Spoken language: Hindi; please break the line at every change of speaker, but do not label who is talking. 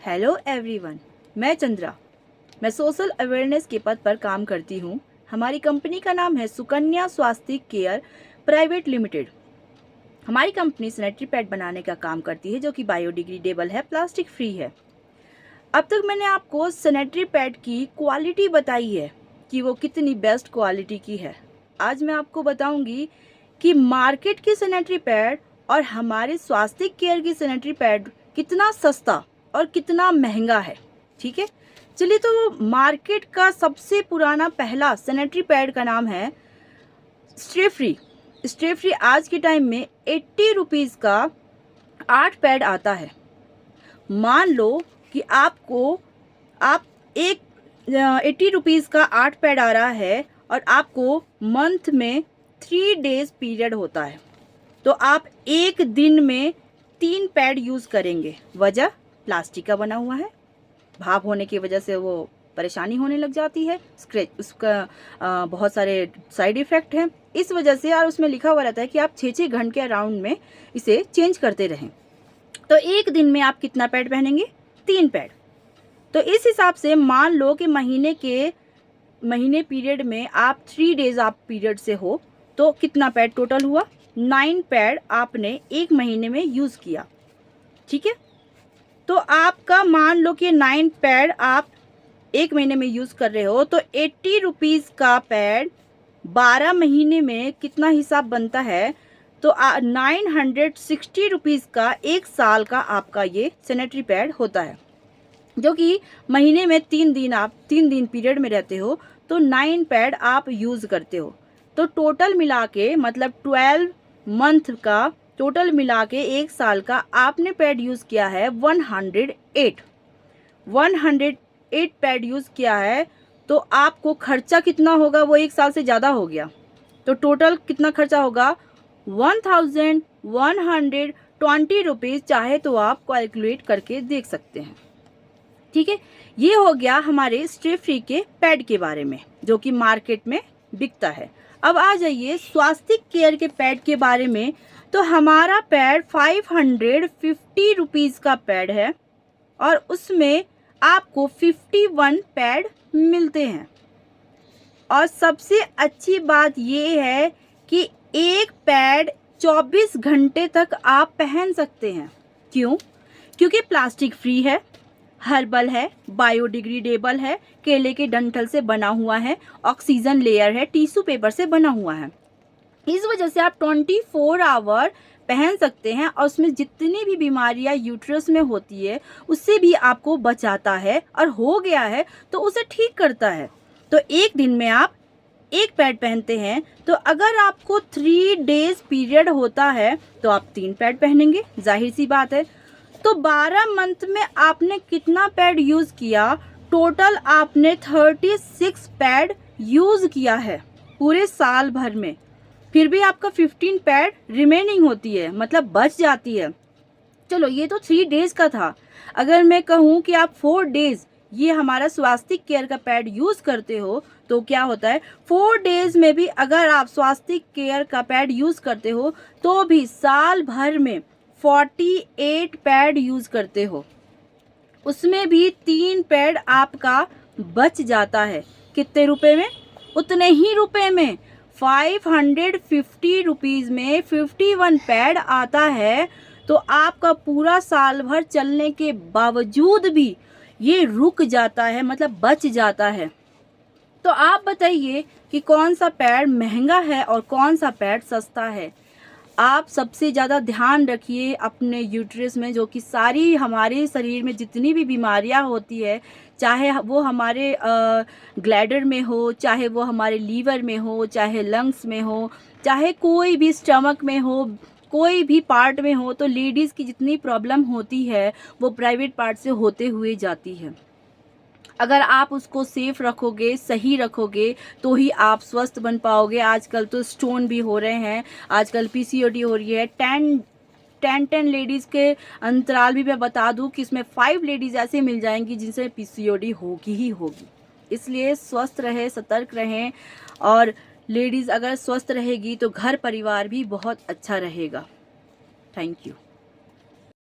हेलो एवरीवन, मैं चंद्रा। मैं सोशल अवेयरनेस के पद पर काम करती हूँ। हमारी कंपनी का नाम है सुकन्या स्वास्थ्य केयर प्राइवेट लिमिटेड। हमारी कंपनी सैनिटरी पैड बनाने का काम करती है जो कि बायोडिग्रेडेबल है, प्लास्टिक फ्री है। अब तक मैंने आपको सैनिटरी पैड की क्वालिटी बताई है कि वो कितनी बेस्ट क्वालिटी की है। आज मैं आपको बताऊंगी कि मार्केट की सैनिटरी पैड और हमारे स्वास्थ्य केयर की सैनिटरी पैड कितना सस्ता और कितना महंगा है। ठीक है, चलिए। तो मार्केट का सबसे पुराना पहला सैनिटरी पैड का नाम है स्टे फ्री। स्टे फ्री आज के टाइम में 80 रुपीज़ का 8 पैड आता है। मान लो कि आप एक 80 रुपीज़ का 8 पैड आ रहा है और आपको मंथ में 3 डेज पीरियड होता है, तो आप एक दिन में 3 पैड यूज़ करेंगे। वजह प्लास्टिक का बना हुआ है, भाप होने की वजह से वो परेशानी होने लग जाती है, स्क्रैच उसका बहुत सारे साइड इफ़ेक्ट हैं इस वजह से। और उसमें लिखा हुआ रहता है कि आप 6-6 घंटे के अराउंड में इसे चेंज करते रहें। तो एक दिन में आप कितना पैड पहनेंगे? 3 पैड। तो इस हिसाब से मान लो कि महीने पीरियड में आप 3 डेज आप पीरियड से हो, तो कितना पैड टोटल हुआ? 9 पैड आपने एक महीने में यूज़ किया। ठीक है, तो आपका मान लो कि 9 पैड आप एक महीने में यूज़ कर रहे हो, तो 80 रुपीज़ का पैड 12 महीने में कितना हिसाब बनता है? तो 960 रुपीज़ का एक साल का आपका ये सैनिटरी पैड होता है, जो कि महीने में 3 दिन आप 3 दिन पीरियड में रहते हो, तो 9 पैड आप यूज़ करते हो। तो टोटल मिला के मतलब 12 मंथ का टोटल मिला के एक साल का आपने पैड यूज़ किया है 108 पैड यूज़ किया है। तो आपको खर्चा कितना होगा? वो एक साल से ज़्यादा हो गया, तो टोटल कितना खर्चा होगा? 1120 रुपीज़। चाहे तो आप कैलकुलेट करके देख सकते हैं। ठीक है, ये हो गया हमारे स्टे फ्री के पैड के बारे में जो कि मार्केट में बिकता है। अब आ जाइए स्वास्थ्य केयर के पैड के बारे में। तो हमारा पैड 550 रुपीज़ का पैड है और उसमें आपको 51 पैड मिलते हैं। और सबसे अच्छी बात ये है कि एक पैड 24 घंटे तक आप पहन सकते हैं। क्यों? क्योंकि प्लास्टिक फ्री है, हर्बल है, बायोडिग्रेडेबल है, केले के डंठल से बना हुआ है, ऑक्सीजन लेयर है, टिश्यू पेपर से बना हुआ है। इस वजह से आप 24 आवर पहन सकते हैं और उसमें जितनी भी बीमारियां यूट्रस में होती है उससे भी आपको बचाता है, और हो गया है तो उसे ठीक करता है। तो एक दिन में आप एक पैड पहनते हैं, तो अगर आपको 3 डेज पीरियड होता है तो आप 3 पैड पहनेंगे, जाहिर सी बात है। तो 12 मंथ में आपने कितना पैड यूज़ किया? टोटल आपने 36 पैड यूज़ किया है पूरे साल भर में। फिर भी आपका 15 पैड रिमेनिंग होती है, मतलब बच जाती है। चलो, ये तो 3 डेज का था। अगर मैं कहूँ कि आप 4 डेज ये हमारा स्वास्थ्य केयर का पैड यूज़ करते हो, तो क्या होता है? 4 डेज में भी अगर आप स्वास्थ्य केयर का पैड यूज़ करते हो तो भी साल भर में 48 पैड यूज़ करते हो, उसमें भी 3 पैड आपका बच जाता है। कितने रुपए में? उतने ही रुपए में। 550 रुपीज़ में 51 पैड आता है। तो आपका पूरा साल भर चलने के बावजूद भी ये रुक जाता है, मतलब बच जाता है। तो आप बताइए कि कौन सा पैड महंगा है और कौन सा पैड सस्ता है? आप सबसे ज़्यादा ध्यान रखिए अपने यूट्रस में, जो कि सारी हमारे शरीर में जितनी भी बीमारियां होती है, चाहे वो हमारे ग्लैडर में हो, चाहे वो हमारे लीवर में हो, चाहे लंग्स में हो, चाहे कोई भी स्टमक में हो, कोई भी पार्ट में हो, तो लेडीज़ की जितनी प्रॉब्लम होती है वो प्राइवेट पार्ट से होते हुए जाती है। अगर आप उसको सेफ रखोगे, सही रखोगे, तो ही आप स्वस्थ बन पाओगे। आजकल तो स्टोन भी हो रहे हैं, आजकल पीसीओडी हो रही है। 10 लेडीज़ के अंतराल भी मैं बता दूं कि इसमें 5 लेडीज़ ऐसे मिल जाएंगी जिनसे पीसीओडी होगी ही होगी। इसलिए स्वस्थ रहें, सतर्क रहें। और लेडीज़ अगर स्वस्थ रहेगी तो घर परिवार भी बहुत अच्छा रहेगा। Thank you.